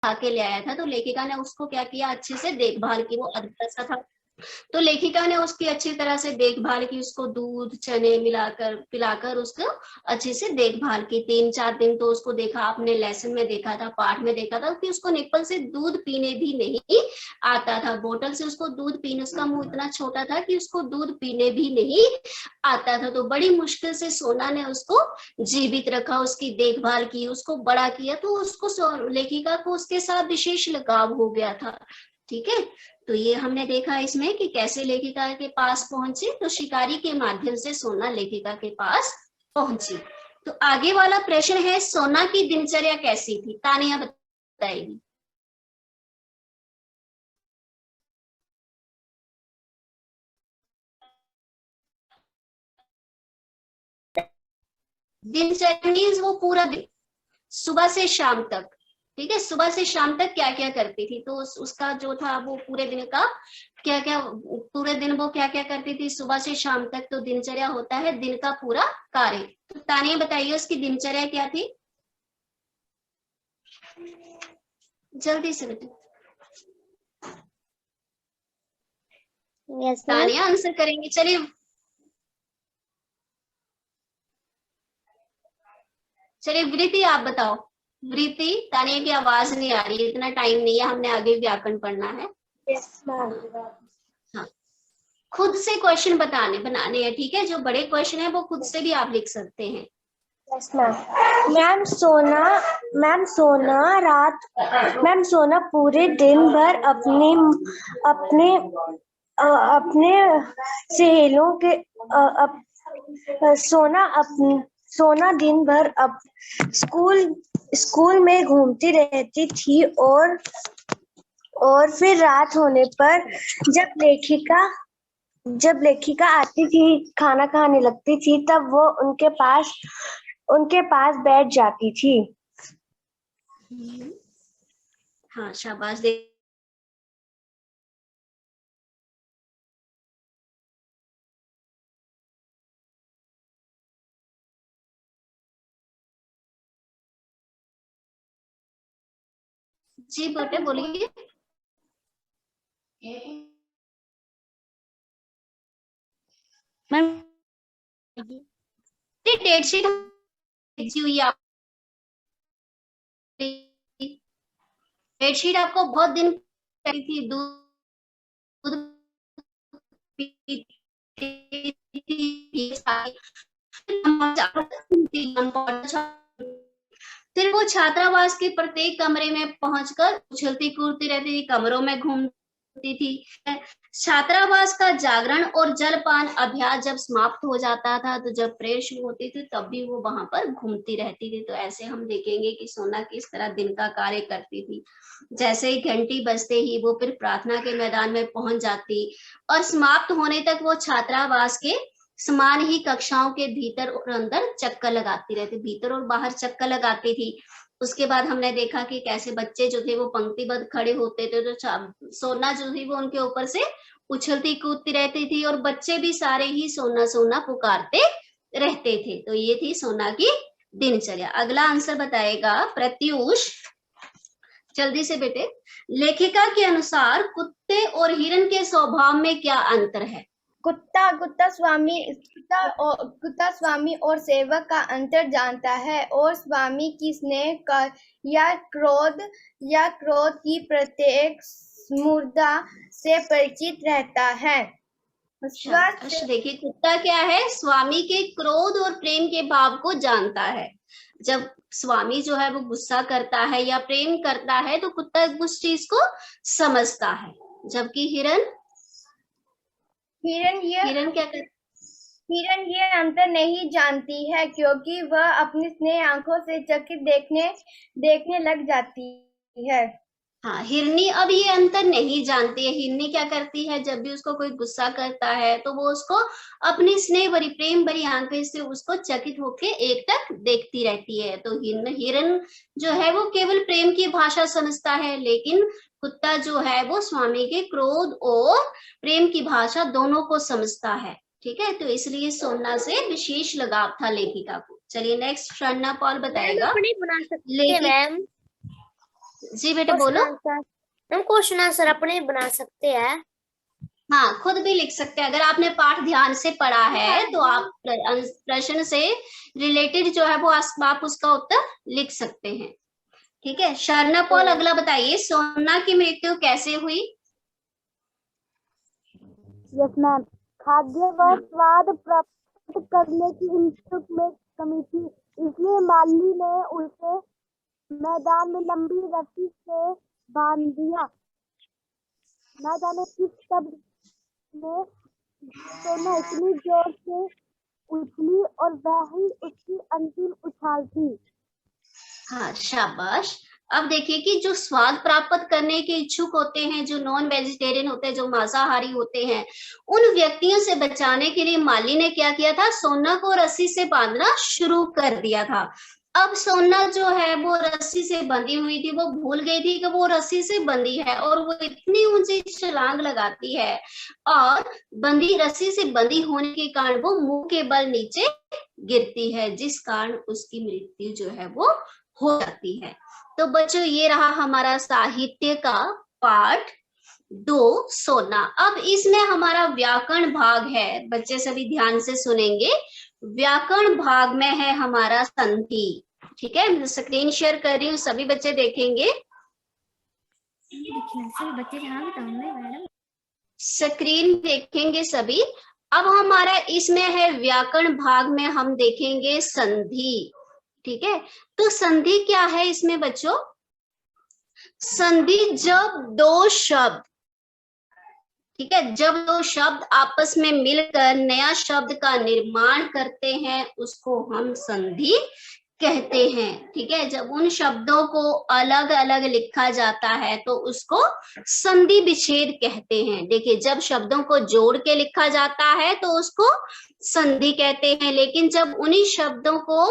उठा के ले आया था, तो लेखिका ने उसको क्या किया, अच्छे से देखभाल की। वो अधर सा था, तो लेखिका ने उसकी अच्छी तरह से देखभाल की, उसको दूध चने मिलाकर पिलाकर उसको अच्छे से देखभाल की। 3-4 दिन तो उसको देखा, आपने लेसन में देखा था, पाठ में देखा था कि उसको निप्पल से दूध पीने भी नहीं आता था। बोतल से उसको दूध पीने, उसका मुंह इतना छोटा था कि उसको दूध पीने भी नहीं आता था। तो बड़ी मुश्किल से सोना ने उसको जीवित रखा, उसकी देखभाल की, उसको बड़ा किया। तो उसको लेखिका को उसके साथ विशेष लगाव हो गया था। ठीक है, तो ये हमने देखा इसमें कि कैसे लेखिका के पास पहुंची। तो शिकारी के माध्यम से सोना लेखिका के पास पहुंची। तो आगे वाला प्रश्न है, सोना की दिनचर्या कैसी थी? तानिया बताएगी। दिनचर्या मीन्स वो पूरा दिन, सुबह से शाम तक। ठीक है, सुबह से शाम तक क्या क्या करती थी, तो उसका जो था वो पूरे दिन का क्या क्या, पूरे दिन वो क्या क्या करती थी सुबह से शाम तक। तो दिनचर्या होता है दिन का पूरा कार्य। तो तानिया बताइए उसकी दिनचर्या क्या थी, जल्दी से बेटा। Yes ma'am. तानिया आंसर करेंगे, चलिए चलिए वृति आप बताओ। वृति, तानिया की आवाज नहीं आ रही है, इतना टाइम नहीं है, हमने आगे व्याकरण पढ़ना है। Yes ma'am. हाँ, खुद से क्वेश्चन बनाने हैं, ठीक है, जो बड़े क्वेश्चन है वो खुद से भी आप लिख सकते हैं। Yes ma'am. मैम सोना मैम सोना पूरे दिन भर अपने अपने अपने सहेलियों के सोना दिन भर स्कूल में घूमती रहती थी, और फिर रात होने पर जब लेखिका आती थी, खाना खाने लगती थी, तब वो उनके पास बैठ जाती थी। हाँ शाबाश। दे जी बेटे बोलिए। मैम डेट शीट भेजी हुई है, डेट शीट आपको बहुत दिन करी थी, दूध पीती थी, फिर वो छात्रावास के प्रत्येक कमरे में पहुंचकर उछलती कूदती रहती थी, कमरों में घूमती थी। छात्रावास का जागरण और जलपान अभ्यास जब समाप्त हो जाता था, तो जब प्रेयर शुरू होती थी तब भी वो वहां पर घूमती रहती थी। तो ऐसे हम देखेंगे कि सोना किस तरह दिन का कार्य करती थी। जैसे ही घंटी बजते ही वो फिर प्रार्थना के मैदान में पहुंच जाती, और समाप्त होने तक वो छात्रावास के समान ही कक्षाओं के भीतर और अंदर चक्कर लगाती रहती, भीतर और बाहर चक्कर लगाती थी। उसके बाद हमने देखा कि कैसे बच्चे जो थे वो पंक्तिबद्ध खड़े होते थे, तो सोना जो थी वो उनके ऊपर से उछलती कूदती रहती थी, और बच्चे भी सारे ही सोना सोना पुकारते रहते थे। तो ये थी सोना की दिनचर्या। अगला आंसर बताएगा प्रत्यूष, जल्दी से बेटे। लेखिका के अनुसार कुत्ते और हिरन के स्वभाव में क्या अंतर है? कुत्ता स्वामी और सेवक का अंतर जानता है, और स्वामी की स्नेह का या क्रोध की प्रत्येक मुद्रा से परिचित रहता है। देखिए कुत्ता क्या है, स्वामी के क्रोध और प्रेम के भाव को जानता है। जब स्वामी जो है वो गुस्सा करता है या प्रेम करता है, तो कुत्ता उस चीज को समझता है। जबकि हिरन क्या करता? हिरन ये अंतर नहीं जानती है, क्योंकि वह अपनी स्नेह आंखों से चकित देखने लग जाती है। हाँ, हिरनी अब ये अंतर नहीं जानती है। हिरनी क्या करती है, जब भी उसको कोई गुस्सा करता है तो वो उसको अपनी स्नेह भरी प्रेम भरी आंखें से उसको चकित होके एकटक देखती रहती है। तो हिरन जो है वो केवल प्रेम की भाषा समझता है, लेकिन कुत्ता जो है वो स्वामी के क्रोध और प्रेम की भाषा दोनों को समझता है। ठीक है, तो इसलिए सोना से विशेष लगाव था लेखिका को। चलिए नेक्स्ट शर्णा पॉल बताएगा। बना सकते मैम। जी बेटे बोलो। हम क्वेश्चन आंसर अपने बना सकते हैं। हाँ, खुद भी लिख सकते हैं। अगर आपने पाठ ध्यान से पढ़ा है तो आप प्रश्न से रिलेटेड जो है वो आप उसका उत्तर लिख सकते हैं। ठीक है, शर्ना पॉल अगला बताइए, सोना की मृत्यु कैसे हुई? यस मैम, खाद्य व स्वाद प्राप्त करने की इच्छुक में कमी थी, इसलिए माली ने उसे मैदान में लंबी रस्सी से बांध दिया। न जाने किस शब्द में सोना इतनी जोर से उछली और वह ही उसकी अंतिम उछाल थी। हाँ, शाबाश। अब देखिए कि जो स्वाद प्राप्त करने के इच्छुक होते हैं, जो नॉन वेजिटेरियन होते हैं, जो मांसाहारी होते हैं, उन व्यक्तियों से बचाने के लिए माली ने क्या किया था? सोना को रस्सी से बांधना शुरू कर दिया था। अब सोना जो है वो रस्सी से बंधी हुई थी, वो भूल गई थी कि वो रस्सी से बंधी है और वो इतनी ऊंची छलांग लगाती है और रस्सी से बंधी होने के कारण वो मुंह के बल नीचे गिरती है, जिस कारण उसकी मृत्यु जो है वो हो जाती है। तो बच्चों, ये रहा हमारा साहित्य का पाठ 2 सोना। अब इसमें हमारा व्याकरण भाग है, बच्चे सभी ध्यान से सुनेंगे। व्याकरण भाग में है हमारा संधि। ठीक है, मैं स्क्रीन शेयर कर रही हूँ, सभी बच्चे देखेंगे। स्क्रीन देखेंगे सभी। अब हमारा इसमें है व्याकरण भाग में हम देखेंगे संधि। ठीक है, तो संधि क्या है इसमें बच्चों? संधि जब दो शब्द, ठीक है, जब दो शब्द आपस में मिलकर नया शब्द का निर्माण करते हैं उसको हम संधि कहते हैं। ठीक है, जब उन शब्दों को अलग अलग लिखा जाता है तो उसको संधि विच्छेद कहते हैं। देखिए, जब शब्दों को जोड़ के लिखा जाता है तो उसको संधि कहते हैं, लेकिन जब उन्हीं शब्दों को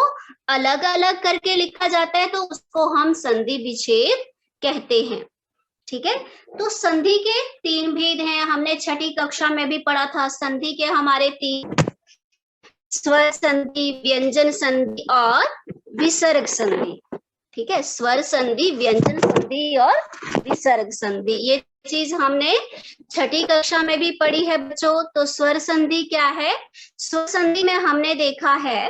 अलग अलग करके लिखा जाता है तो उसको हम संधि विच्छेद कहते हैं। ठीक है, तो संधि के 3 भेद हैं, हमने छठी कक्षा में भी पढ़ा था। संधि के हमारे 3, स्वर संधि, व्यंजन संधि और विसर्ग संधि। ठीक है, स्वर संधि, व्यंजन संधि और विसर्ग संधि, ये चीज हमने छठी कक्षा में भी पढ़ी है बच्चों। तो स्वर संधि क्या है? स्वर संधि में हमने देखा है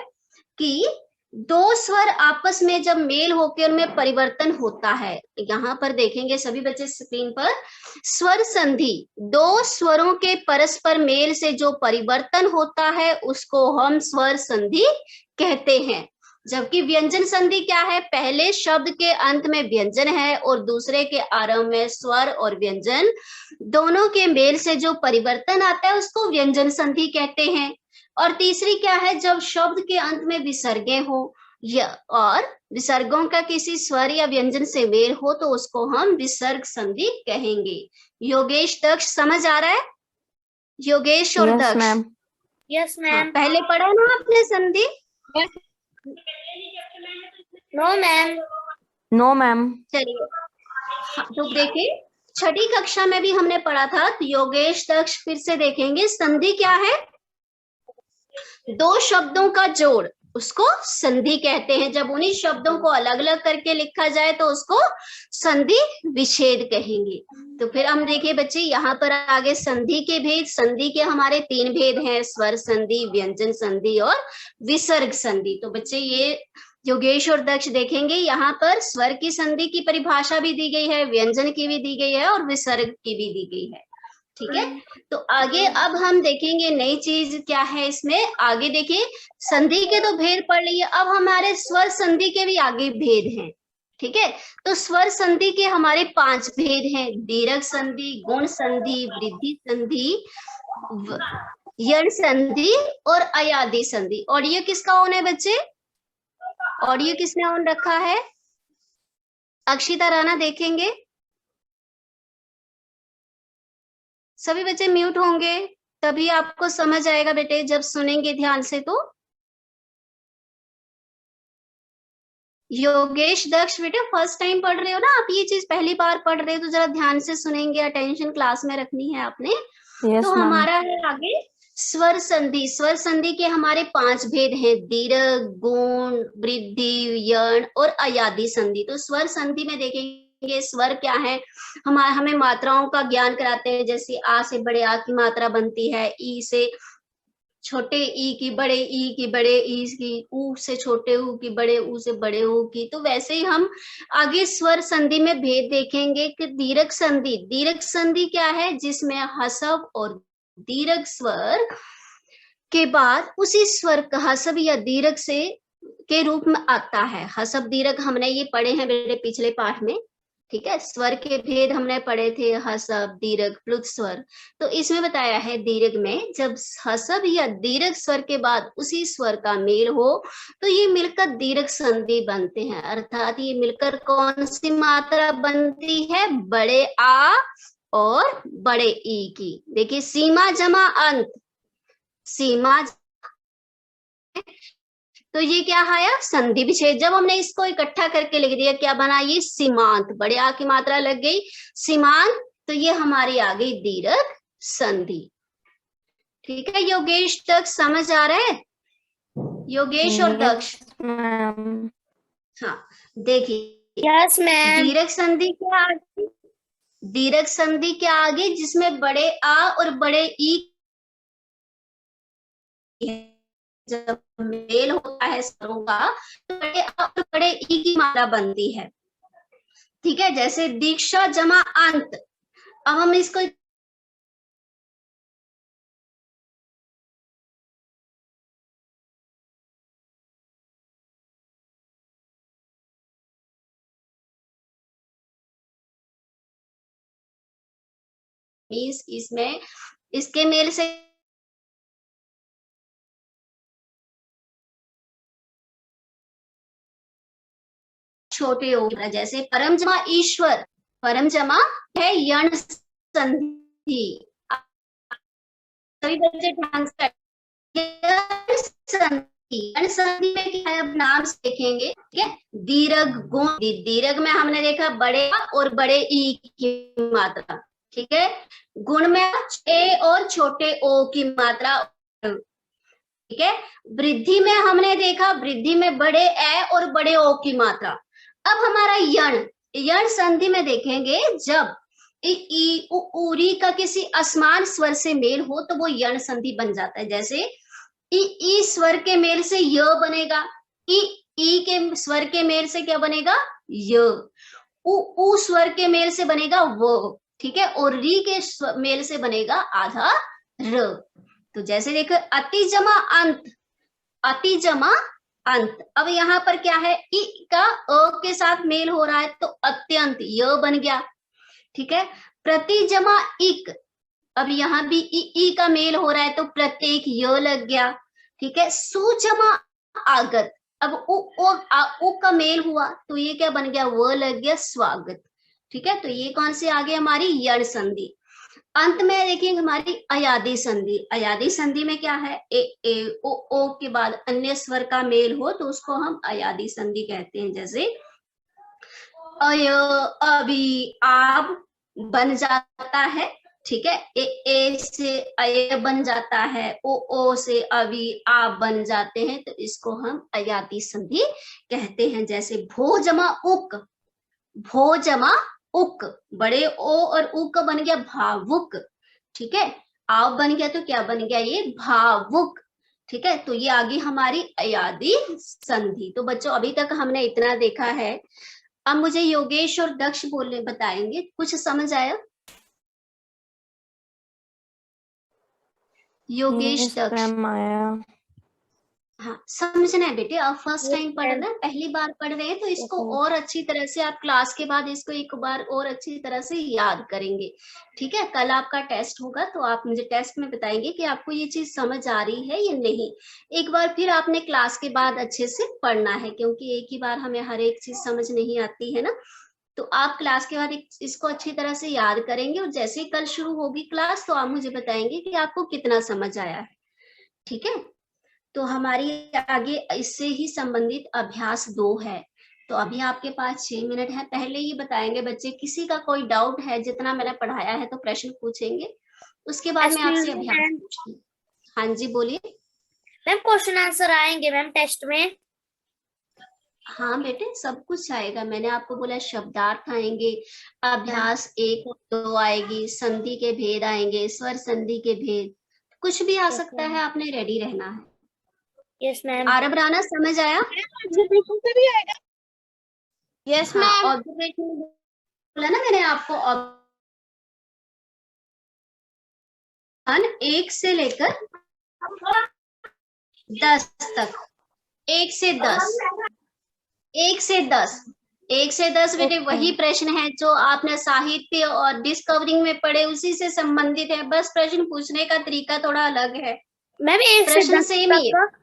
कि दो स्वर आपस में जब मेल होकर उनमें परिवर्तन होता है, यहाँ पर देखेंगे सभी बच्चे स्क्रीन पर, स्वर संधि दो स्वरों के परस्पर मेल से जो परिवर्तन होता है उसको हम स्वर संधि कहते हैं। जबकि व्यंजन संधि क्या है? पहले शब्द के अंत में व्यंजन है और दूसरे के आरंभ में स्वर और व्यंजन दोनों के मेल से जो परिवर्तन आता है उसको व्यंजन संधि कहते हैं। और तीसरी क्या है? जब शब्द के अंत में विसर्गें हो और विसर्गों का किसी स्वर या व्यंजन से मेल हो तो उसको हम विसर्ग संधि कहेंगे। योगेश, दक्ष समझ आ रहा है? योगेश और दक्ष? Yes ma'am. पहले पढ़ा ना आपने संधि? No ma'am. No ma'am. चलिए, तो देखिए छठी कक्षा में भी हमने पढ़ा था। तो योगेश, दक्ष फिर से देखेंगे। संधि क्या है? दो शब्दों का जोड़, उसको संधि कहते हैं। जब उन्हीं शब्दों को अलग अलग करके लिखा जाए तो उसको संधि विच्छेद कहेंगे। तो फिर हम देखिए बच्चे यहाँ पर आगे संधि के भेद। संधि के हमारे 3 भेद हैं, स्वर संधि, व्यंजन संधि और विसर्ग संधि। तो बच्चे ये योगेश और दक्ष देखेंगे, यहाँ पर स्वर की संधि की परिभाषा भी दी गई है, व्यंजन की भी दी गई है और विसर्ग की भी दी गई है। ठीक है, तो आगे अब हम देखेंगे नई चीज क्या है इसमें। आगे देखिए, संधि के तो भेद पढ़ लिए, अब हमारे स्वर संधि के भी आगे भेद हैं। ठीक है, तो स्वर संधि के हमारे 5 भेद हैं, दीर्घ संधि, गुण संधि, वृद्धि संधि, यण संधि और अयादि संधि। ऑडियो किसका ऑन है बच्चे? ऑडियो किसने ऑन रखा है? अक्षिता राणा देखेंगे। सभी बच्चे म्यूट होंगे, तभी आपको समझ आएगा बेटे, जब सुनेंगे ध्यान से। तो योगेश, दक्ष बेटे फर्स्ट टाइम पढ़ रहे हो ना आप, ये चीज पहली बार पढ़ रहे हो तो जरा ध्यान से सुनेंगे, अटेंशन क्लास में रखनी है आपने। तो हमारा है आगे स्वर संधि। स्वर संधि के हमारे 5 भेद हैं, दीर्घ, गुण, वृद्धि, यण और अयादि संधि। तो स्वर संधि में देखेंगे देखेंगे स्वर क्या है, हमें मात्राओं का ज्ञान कराते हैं, जैसे आ से बड़े आ की मात्रा बनती है, ई से छोटे ई की, बड़े ई की, बड़े ई की, ऊ से छोटे ऊ की, बड़े ऊ से बड़े ऊ की। तो वैसे ही हम आगे स्वर संधि में भेद देखेंगे कि दीर्घ संधि, दीर्घ संधि क्या है, जिसमें हसव और दीर्घ स्वर के बाद उसी स्वर का हसव या दीर्घ से के रूप में आता है। हसव दीर्घ हमने ये पढ़े हैं मेरे पिछले पाठ में, ठीक है। स्वर के भेद हमने पढ़े थे, हसव, दीर्घ, प्लुत स्वर। तो इसमें बताया है दीर्घ में जब हसव या दीर्घ स्वर के बाद उसी स्वर का मेल हो तो ये मिलकर दीर्घ संधि बनते हैं। अर्थात ये मिलकर कौन सी मात्रा बनती है, बड़े आ और बड़े ई की। देखिए सीमा जमा अंत, सीमा, तो ये क्या आया, संधि विच्छेद। जब हमने इसको इकट्ठा करके लिख दिया क्या बना, ये सीमांत, बड़े आ की मात्रा लग गई सीमांत, तो ये हमारी आ गई दीर्घ संधि। ठीक है योगेश, तक समझ आ रहा है? योगेश और दक्ष, हाँ देखिए यस मैम। दीर्घ संधि क्या आगे, दीर्घ संधि क्या आगे, जिसमें बड़े आ और बड़े ई जब मेल होता है स्वरों का तो बड़े आ और बड़े ई की मात्रा बनती है। ठीक है, जैसे दीक्षा जमा अंत, अब हम इसको इसमें इसके मेल से छोटे हो, जैसे परम जमा ईश्वर, परम जमा है यण संधि, सभी बच्चे ध्यान से, यण संधि में क्या है, अब नाम से देखेंगे, ठीक है। दीर्घ गुण, दीर्घ में हमने देखा बड़े और बड़े ई की मात्रा, ठीक है। गुण में ए और छोटे ओ की मात्रा, ठीक है। वृद्धि में हमने देखा, वृद्धि में बड़े ए और बड़े ओ की मात्रा। अब हमारा यण, यण संधि में देखेंगे जब ई उरी का किसी असमान स्वर से मेल हो तो वो यण संधि बन जाता है। जैसे ई स्वर के मेल से य बनेगा, ई के स्वर के मेल से क्या बनेगा, य। उ स्वर के मेल से बनेगा वो, ठीक है। और री के मेल से बनेगा आधा र। तो जैसे देखो अति जमा अंत, अति जमा अंत। अब यहाँ पर क्या है, ई का अ के साथ मेल हो रहा है तो अत्यंत य बन गया, ठीक है। प्रति जमा इक, अब यहाँ भी ई का मेल हो रहा है तो प्रत्येक य लग गया, ठीक है। सुजमा आगत, अब उ का मेल हुआ तो ये क्या बन गया, वो लग गया स्वागत, ठीक है। तो ये कौन सी आ गई हमारी, यण संधि। अंत में देखेंगे हमारी अयादी संधि। अयादी संधि में क्या है, ए ओ के बाद अन्य स्वर का मेल हो तो उसको हम अयादी संधि कहते हैं। जैसे अय, अभी, आब बन जाता है, ठीक है। ए से अय बन जाता है, ओ से अभी आप बन जाते हैं, तो इसको हम अयादी संधि कहते हैं। जैसे भो जमा उक, भो जमा उक, बड़े ओ और उक बन गया भावुक, ठीक है। आव बन गया तो क्या बन गया, ये भावुक, ठीक है। तो ये आगे हमारी अयादी संधि। तो बच्चों अभी तक हमने इतना देखा है, अब मुझे योगेश और दक्ष बोलने बताएंगे, कुछ समझ आया? योगेश दक्ष, हाँ समझना है बेटे, आप फर्स्ट टाइम पढ़ रहे हैं, पहली बार पढ़ रहे हैं, तो इसको और अच्छी तरह से आप क्लास के बाद इसको एक बार और अच्छी तरह से याद करेंगे, ठीक है। कल आपका टेस्ट होगा तो आप मुझे टेस्ट में बताएंगे कि आपको ये चीज समझ आ रही है या नहीं। एक बार फिर आपने क्लास के बाद अच्छे से पढ़ना है, क्योंकि एक ही बार हमें हर एक चीज समझ नहीं आती है ना। तो आप क्लास के बाद इसको अच्छी तरह से याद करेंगे और जैसे ही कल शुरू होगी क्लास तो आप मुझे बताएंगे कि आपको कितना समझ आया है, ठीक है। तो हमारी आगे इससे ही संबंधित अभ्यास 2 है। तो अभी आपके पास 6 मिनट है, पहले ये बताएंगे बच्चे, किसी का कोई डाउट है, जितना मैंने पढ़ाया है तो प्रश्न पूछेंगे, उसके बाद मैं आपसे अभ्यास पूछूंगी। हाँ जी बोलिए मैम। क्वेश्चन आंसर आएंगे मैम टेस्ट में? हाँ बेटे, सब कुछ आएगा। मैंने आपको बोला शब्दार्थ आएंगे, अभ्यास 1 और 2 आएगी, संधि के भेद आएंगे, स्वर संधि के भेद, कुछ भी आ सकता है, आपने रेडी रहना है। Yes ma'am. आरब राना समझ आया? ऑब्जर्वेशन से भी आएगा। यस हाँ, मैम। ऑब्जर्वेशन बोला ना मैंने आपको, 1 से लेकर 10 तक, 1 से 10, 1 से 10, 1 से 10 बेटे वही प्रश्न है जो आपने साहित्य और डिस्कवरिंग में पढ़े, उसी से संबंधित है, बस प्रश्न पूछने का तरीका थोड़ा अलग है। मैम 1 से प्रश्न 10 सेम ही है। तक।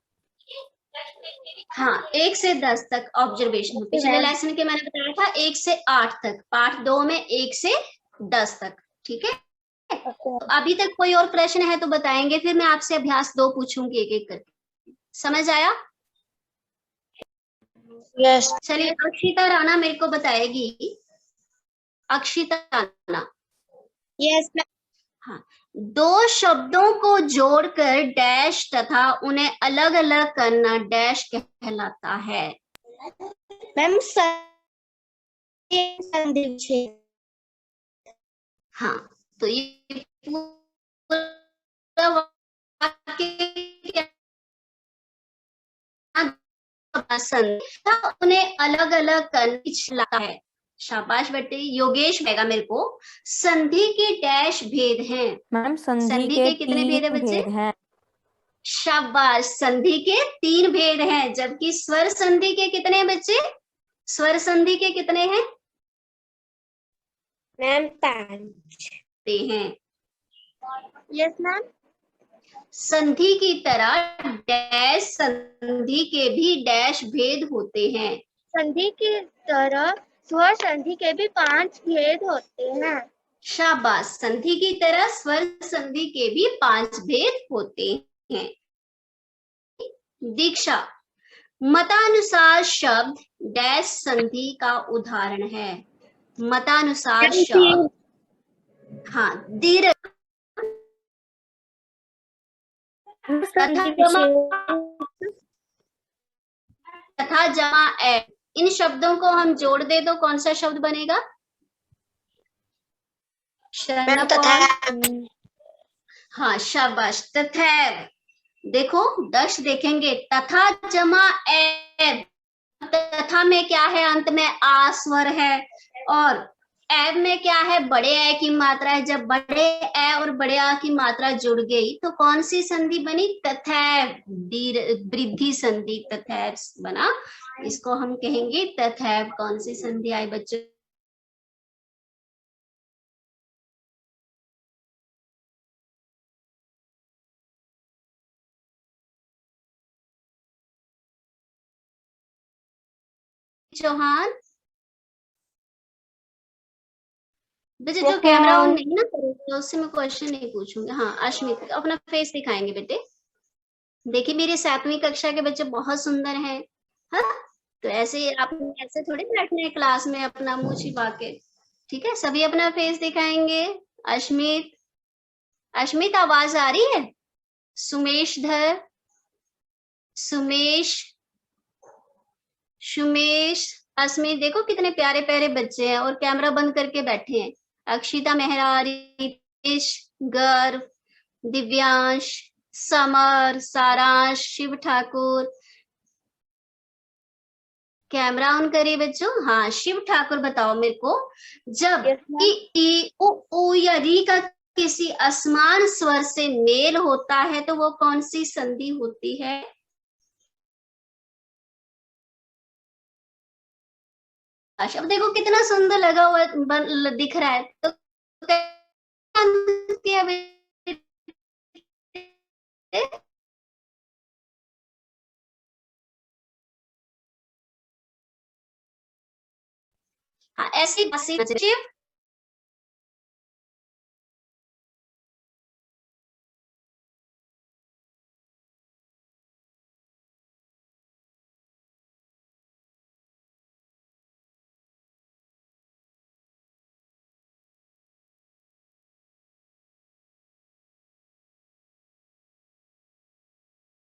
हाँ, 1 से 10 तक ऑब्जर्वेशन। पिछले लेसन के मैंने बताया था 1 से 8 तक, पार्ट 2 में 1 से 10 तक, ठीक है। तो अभी तक कोई और प्रश्न है तो बताएंगे, फिर मैं आपसे अभ्यास 2 पूछूंगी एक एक करके। समझ आया? यस। चलिए, अक्षिता राणा मेरे को बताएगी। अक्षिता राणा। Yes ma'am. हाँ, 2 शब्दों को जोड़कर डैश तथा उन्हें अलग अलग करना डैश कहलाता है। मैम संधि विच्छेद। हाँ, तो ये पूरा वाक्य क्या? उन्हें अलग अलग करना है। शाबाश बेटे। योगेश बेगा मेरे को, संधि के डैश भेद हैं। मैम संधि के कितने भेद है बच्चे? भेद हैं। शाबाश, संधि के 3 भेद हैं, जबकि स्वर संधि के कितने हैं बच्चे? स्वर संधि के कितने हैं? मैम 5 हैं। Yes ma'am. संधि की तरह डैश संधि के भी डैश भेद होते हैं। संधि की तरह स्वर संधि के भी 5 भेद होते हैं। शाबाश, संधि की तरह स्वर संधि के भी 5 भेद होते हैं। दीक्षा, मतानुसार शब्द डैश संधि का उदाहरण है। मतानुसार शब्द, हाँ, दीर्घ तथा जमा ए, इन शब्दों को हम जोड़ दे तो कौन सा शब्द बनेगा? हाँ, शाबाश, तथैव। देखो, दश देखेंगे, तथा जमा एव। तथा में क्या है? अंत में आ स्वर है, और एव में क्या है? बड़े ए की मात्रा है। जब बड़े ए और बड़े आ की मात्रा जुड़ गई तो कौन सी संधि बनी? तथैव, वृद्धि संधि तथैव बना। इसको हम कहेंगे तथैव। कौन सी संधि आई बच्चों? चौहान बेटे, जो कैमरा ऑन नहीं ना करेगा उससे मैं क्वेश्चन नहीं पूछूंगी। हाँ, अश्मित अपना फेस दिखाएंगे बेटे। देखिए, मेरे 7वीं कक्षा के बच्चे बहुत सुंदर हैं। हाँ, तो ऐसे आपने ऐसे थोड़ी बैठना है क्लास में अपना मुंह छिपा के। ठीक है, सभी अपना फेस दिखाएंगे। अश्मित, अश्मित आवाज आ रही है? सुमेश धर, सुमेश, सुमेश, अस्मित, देखो कितने प्यारे प्यारे बच्चे हैं और कैमरा बंद करके बैठे हैं। अक्षिता मेहरा, रितेश, गर्व, दिव्यांश, समर, सारांश, शिव ठाकुर। कैमरा ऑन करिए बच्चों। हाँ, शिव ठाकुर बताओ मेरे को, जब ई ई उ या री का किसी असमान स्वर से मेल होता है तो वो कौन सी संधि होती है? अब देखो कितना सुंदर लगा हुआ दिख रहा है। तो हाँ, ऐसी